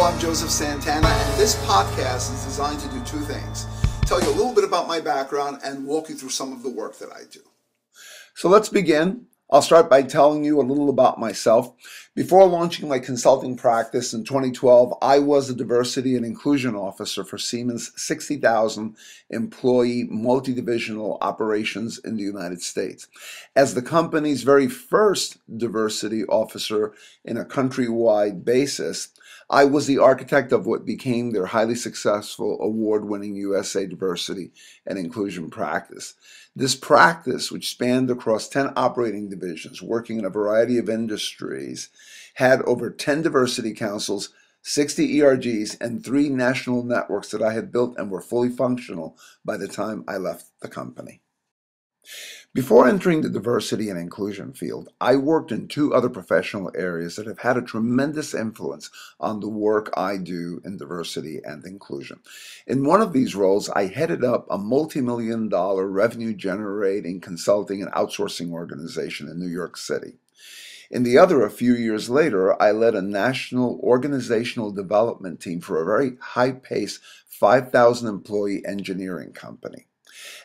I'm Joseph Santana, and this podcast is designed to do two things. Tell you a little bit about my background and walk you through some of the work that I do. So let's begin. I'll start by telling you a little about myself. Before launching my consulting practice in 2012, I was a diversity and inclusion officer for Siemens' 60,000 employee multi-divisional operations in the United States. As the company's very first diversity officer in a countrywide basis, I was the architect of what became their highly successful award-winning USA Diversity and Inclusion practice. This practice, which spanned across 10 operating divisions, working in a variety of industries, had over 10 diversity councils, 60 ERGs, and 3 national networks that I had built and were fully functional by the time I left the company. Before entering the diversity and inclusion field, I worked in 2 other professional areas that have had a tremendous influence on the work I do in diversity and inclusion. In one of these roles, I headed up a multi-million-dollar revenue-generating consulting and outsourcing organization in New York City. In the other, a few years later, I led a national organizational development team for a very high-paced 5,000-employee engineering company.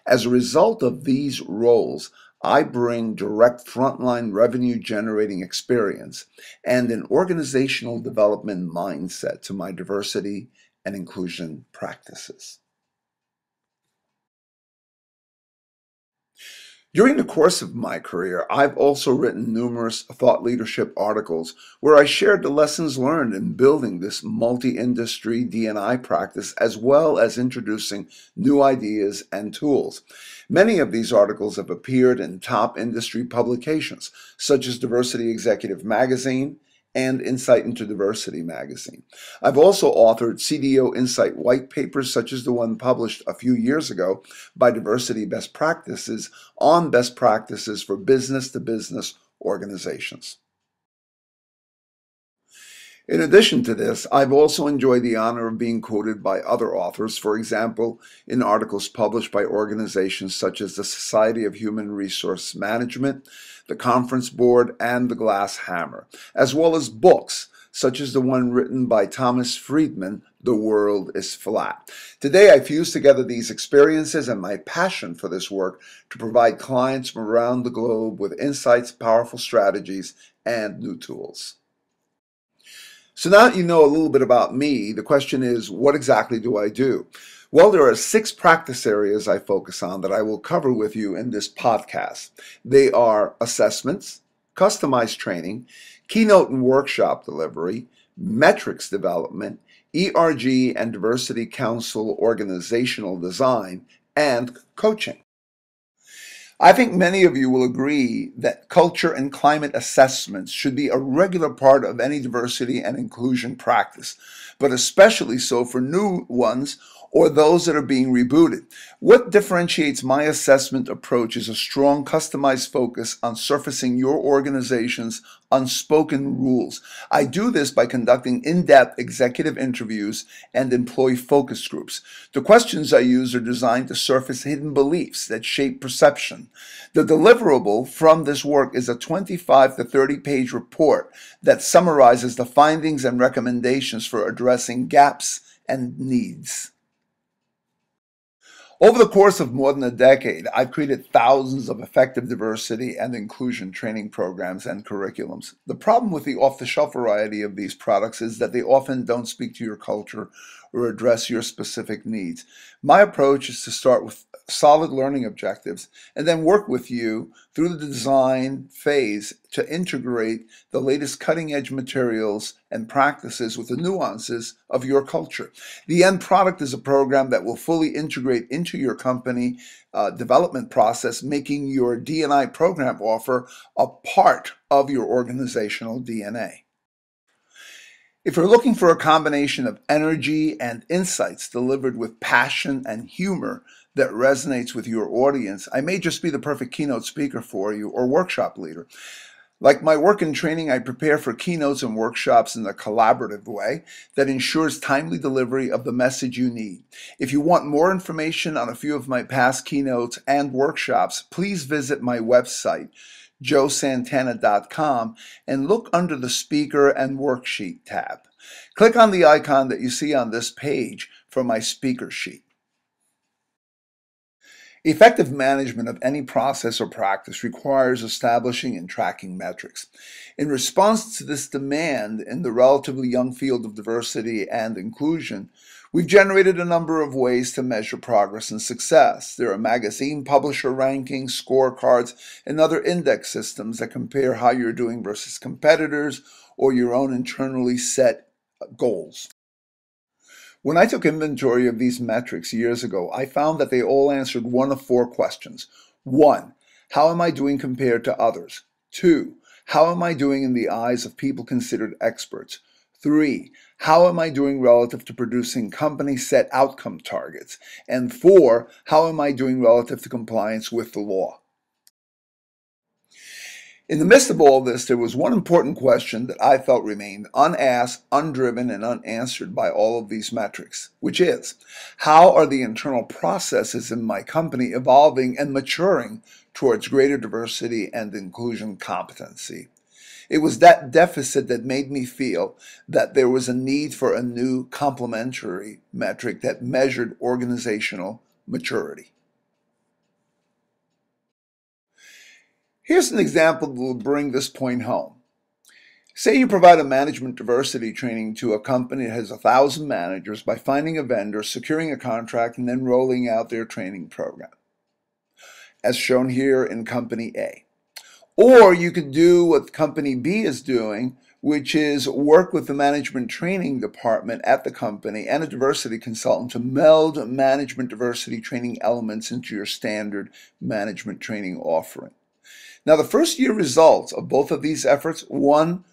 As a result of these roles, I bring direct frontline revenue-generating experience and an organizational development mindset to my diversity and inclusion practices. During the course of my career, I've also written numerous thought leadership articles where I shared the lessons learned in building this multi-industry D&I practice, as well as introducing new ideas and tools. Many of these articles have appeared in top industry publications, such as Diversity Executive Magazine and Insight into Diversity magazine. I've also authored CDO Insight white papers, such as the one published a few years ago by Diversity Best Practices on best practices for business-to-business organizations. In addition to this, I've also enjoyed the honor of being quoted by other authors, for example, in articles published by organizations such as the Society of Human Resource Management, the Conference Board, and the Glass Hammer, as well as books, such as the one written by Thomas Friedman, The World is Flat. Today, I fuse together these experiences and my passion for this work to provide clients from around the globe with insights, powerful strategies, and new tools. So now that you know a little bit about me, the question is, what exactly do I do? Well, there are 6 practice areas I focus on that I will cover with you in this podcast. They are assessments, customized training, keynote and workshop delivery, metrics development, ERG and Diversity Council organizational design, and coaching. I think many of you will agree that culture and climate assessments should be a regular part of any diversity and inclusion practice, but especially so for new ones or those that are being rebooted. What differentiates my assessment approach is a strong, customized focus on surfacing your organization's unspoken rules. I do this by conducting in-depth executive interviews and employee focus groups. The questions I use are designed to surface hidden beliefs that shape perception. The deliverable from this work is a 25 to 30-page report that summarizes the findings and recommendations for addressing gaps and needs. Over the course of more than a decade, I've created thousands of effective diversity and inclusion training programs and curriculums. The problem with the off-the-shelf variety of these products is that they often don't speak to your culture or address your specific needs. My approach is to start with solid learning objectives and then work with you through the design phase to integrate the latest cutting-edge materials and practices with the nuances of your culture. The end product is a program that will fully integrate into your company development process, making your D&I program offer a part of your organizational DNA. If you're looking for a combination of energy and insights delivered with passion and humor that resonates with your audience, I may just be the perfect keynote speaker for you or workshop leader. Like my work and training, I prepare for keynotes and workshops in a collaborative way that ensures timely delivery of the message you need. If you want more information on a few of my past keynotes and workshops, please visit my website, JosephSantana.com, and look under the Speaker and Worksheet tab. Click on the icon that you see on this page for my speaker sheet. Effective management of any process or practice requires establishing and tracking metrics. In response to this demand in the relatively young field of diversity and inclusion, we've generated a number of ways to measure progress and success. There are magazine publisher rankings, scorecards, and other index systems that compare how you're doing versus competitors or your own internally set goals. When I took inventory of these metrics years ago, I found that they all answered one of four questions. 1. How am I doing compared to others? 2. How am I doing in the eyes of people considered experts? 3. How am I doing relative to producing company-set outcome targets? And 4. How am I doing relative to compliance with the law? In the midst of all this, there was one important question that I felt remained unasked, undriven, and unanswered by all of these metrics, which is, how are the internal processes in my company evolving and maturing towards greater diversity and inclusion competency? It was that deficit that made me feel that there was a need for a new complementary metric that measured organizational maturity. Here's an example that will bring this point home. Say you provide a management diversity training to a company that has 1,000 managers by finding a vendor, securing a contract, and then rolling out their training program, as shown here in Company A. Or you could do what Company B is doing, which is work with the management training department at the company and a diversity consultant to meld management diversity training elements into your standard management training offering. Now, the first year results of both of these efforts, one,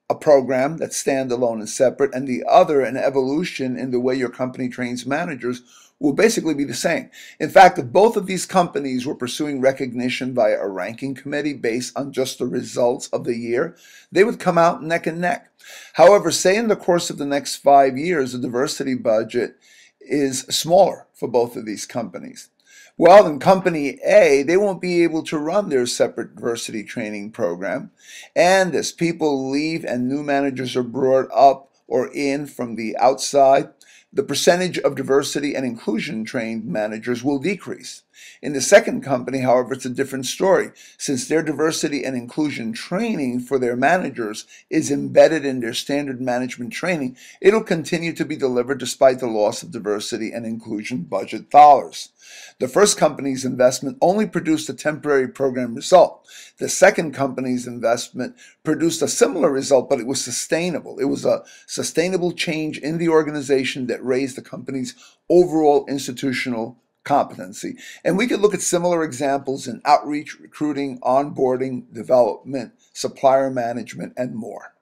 a program that's standalone and separate, and the other, an evolution in the way your company trains managers, will basically be the same. In fact, if both of these companies were pursuing recognition via a ranking committee based on just the results of the year, they would come out neck and neck. However, say in the course of the next 5 years, the diversity budget is smaller for both of these companies. Well, in Company A, they won't be able to run their separate diversity training program. And as people leave and new managers are brought up or in from the outside, the percentage of diversity and inclusion trained managers will decrease. In the second company, however, it's a different story. Since their diversity and inclusion training for their managers is embedded in their standard management training, it'll continue to be delivered despite the loss of diversity and inclusion budget dollars. The first company's investment only produced a temporary program result. The second company's investment produced a similar result, but it was sustainable. It was a sustainable change in the organization that raised the company's overall institutional competency. And we could look at similar examples in outreach, recruiting, onboarding, development, supplier management, and more.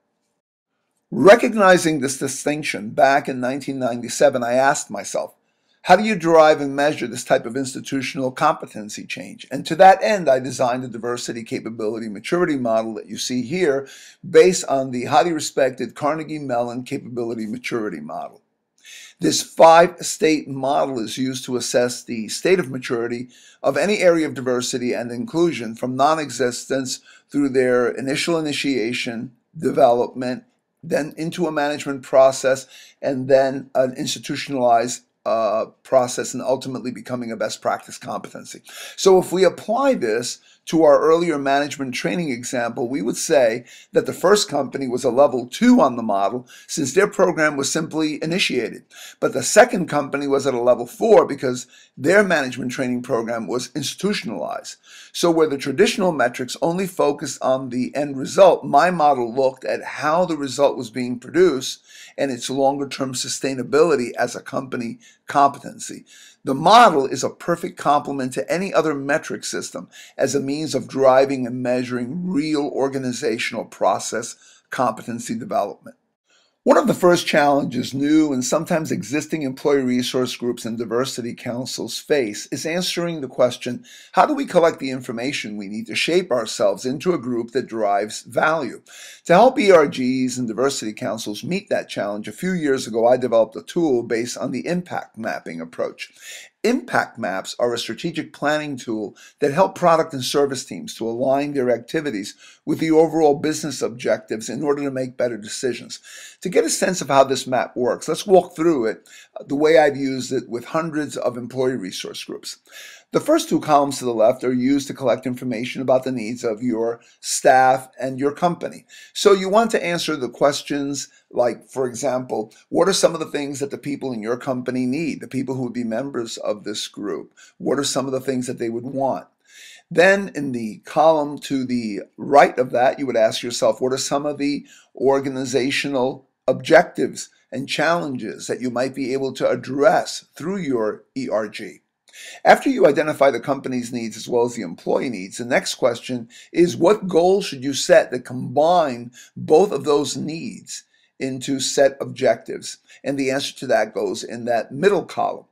Recognizing this distinction back in 1997, I asked myself, how do you derive and measure this type of institutional competency change? And to that end, I designed the diversity capability maturity model that you see here based on the highly respected Carnegie Mellon capability maturity model. This 5-state model is used to assess the state of maturity of any area of diversity and inclusion from non-existence through their initial initiation, development, then into a management process, and then an institutionalized process, and ultimately becoming a best practice competency. So if we apply this to our earlier management training example, we would say that the first company was a level 2 on the model since their program was simply initiated. But the second company was at a level 4 because their management training program was institutionalized. So where the traditional metrics only focused on the end result, my model looked at how the result was being produced and its longer-term sustainability as a company competency. The model is a perfect complement to any other metric system as a means of driving and measuring real organizational process competency development. One of the first challenges new and sometimes existing employee resource groups and diversity councils face is answering the question, how do we collect the information we need to shape ourselves into a group that drives value? To help ERGs and diversity councils meet that challenge, a few years ago I developed a tool based on the impact mapping approach. Impact maps are a strategic planning tool that help product and service teams to align their activities with the overall business objectives in order to make better decisions. To get a sense of how this map works, let's walk through it the way I've used it with hundreds of employee resource groups. The first two columns to the left are used to collect information about the needs of your staff and your company. So you want to answer the questions like, for example, what are some of the things that the people in your company need, the people who would be members of this group? What are some of the things that they would want? Then in the column to the right of that, you would ask yourself, what are some of the organizational objectives and challenges that you might be able to address through your ERG? After you identify the company's needs as well as the employee needs, the next question is, what goals should you set that combine both of those needs into set objectives? And the answer to that goes in that middle column.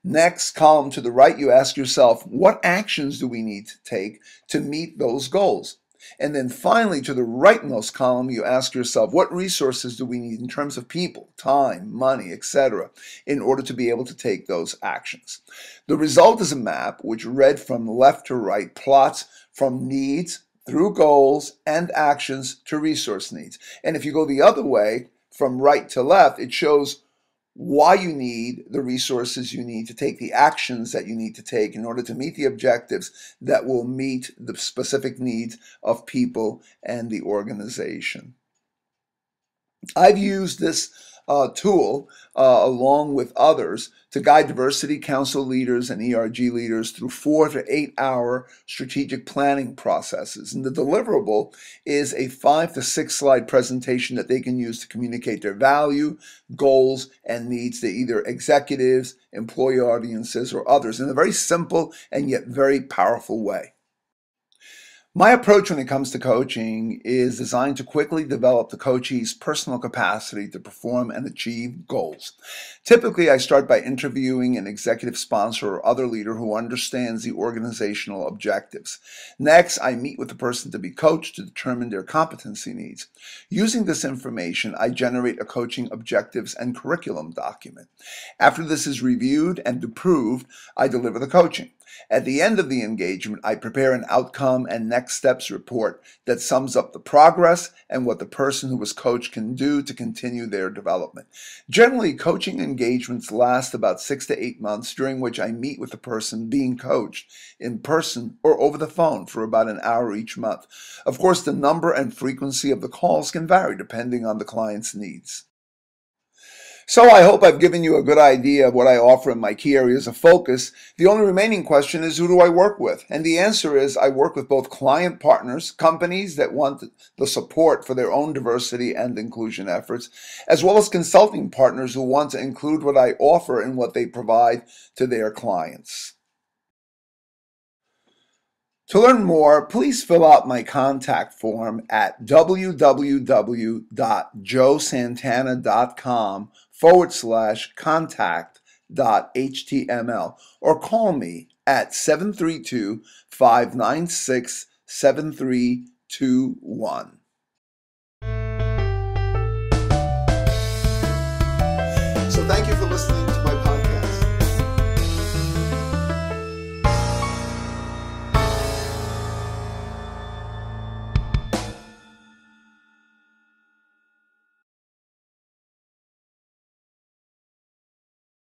Next column to the right, you ask yourself, what actions do we need to take to meet those goals? And then finally, to the rightmost column, you ask yourself, what resources do we need in terms of people, time, money, etc., in order to be able to take those actions? The result is a map which, read from left to right, plots from needs through goals and actions to resource needs. And if you go the other way, from right to left, it shows why you need the resources you need to take the actions that you need to take in order to meet the objectives that will meet the specific needs of people and the organization. I've used this tool along with others to guide diversity council leaders and ERG leaders through 4 to 8 hour strategic planning processes. And the deliverable is a 5 to 6 slide presentation that they can use to communicate their value, goals, and needs to either executives, employee audiences, or others in a very simple and yet very powerful way. My approach when it comes to coaching is designed to quickly develop the coachee's personal capacity to perform and achieve goals. Typically, I start by interviewing an executive sponsor or other leader who understands the organizational objectives. Next, I meet with the person to be coached to determine their competency needs. Using this information, I generate a coaching objectives and curriculum document. After this is reviewed and approved, I deliver the coaching. At the end of the engagement, I prepare an outcome and next steps report that sums up the progress and what the person who was coached can do to continue their development. Generally, coaching engagements last about 6 to 8 months, during which I meet with the person being coached in person or over the phone for about an hour each month. Of course, the number and frequency of the calls can vary depending on the client's needs. So I hope I've given you a good idea of what I offer in my key areas of focus. The only remaining question is, who do I work with? And the answer is, I work with both client partners, companies that want the support for their own diversity and inclusion efforts, as well as consulting partners who want to include what I offer in what they provide to their clients. To learn more, please fill out my contact form at www.joesantana.com/contact.html or call me at 732-596-7321. So thank you for listening to